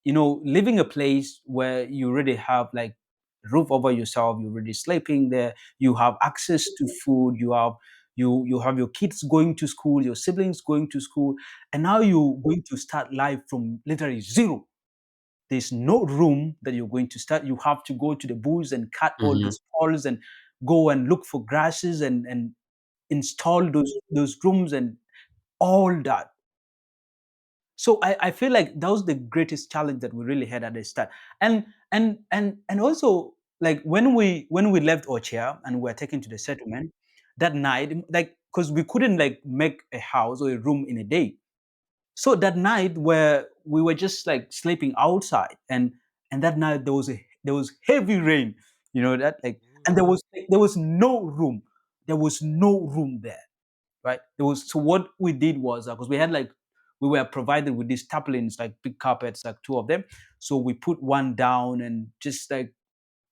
living a place where you already have like roof over yourself, you're already sleeping there, you have access to food, you have your kids going to school, your siblings going to school, and now you're going to start life from literally zero. There's no room that you're going to start. You have to go to the bush and cut all Mhm. these poles and go and look for grasses and install those rooms and all that. So I feel like that was the greatest challenge that we really had at the start. And also, like when we left Ochia and we were taken to the settlement that night, like because we couldn't like make a house or a room in a day. So that night where we were just like sleeping outside, and that night there was heavy rain, that like, and Mm. there was no room. There was no room there, right? There was, so what we did was, because we were provided with these tarpaulins, like big carpets, like two of them. So we put one down and just like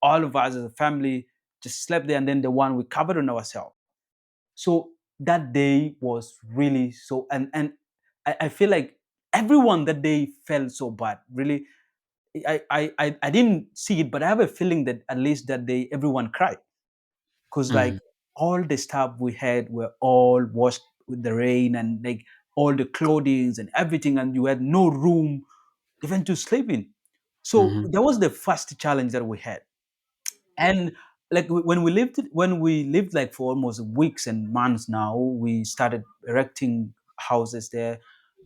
all of us as a family just slept there, and then the one we covered on ourselves. So that day was really so, and I feel like everyone that day felt so bad. Really, I didn't see it, but I have a feeling that at least that day everyone cried, because like Mhm. all the stuff we had were all washed with the rain, and like all the clothing and everything, and you had no room even to sleep in. So Mhm. that was the first challenge that we had. And like when we lived like for almost weeks and months, now we started erecting houses there.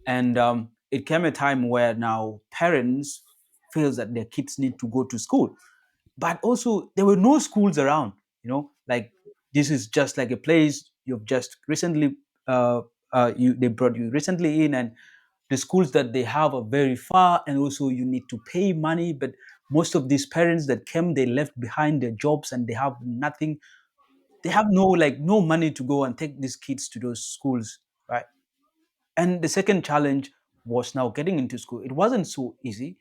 And it came a time where now parents feels that their kids need to go to school, but also there were no schools around. Like this is just like a place you've just recently they brought you recently in, and the schools that they have are very far, and also you need to pay money. But most of these parents that came, they left behind their jobs and they have nothing. They have no money to go and take these kids to those schools, right? And the second challenge was now getting into school. It wasn't so easy.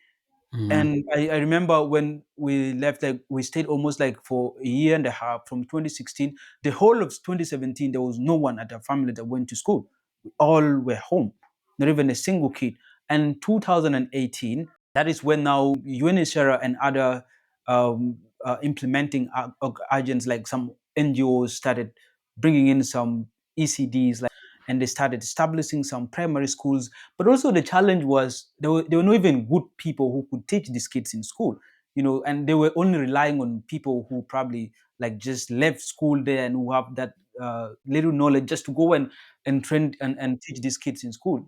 Mhm. And I remember when we left, like we stayed almost like for a year and a half from 2016. The whole of 2017, there was no one at our family that went to school. We all were home, not even a single kid. And 2018, that is when now UNHCR and other implementing agents, like some NGOs, started bringing in some ECDs, and they started establishing some primary schools. But also the challenge was there were not even good people who could teach these kids in school, and they were only relying on people who probably like just left school there and who have that little knowledge just to go and train and teach these kids in school.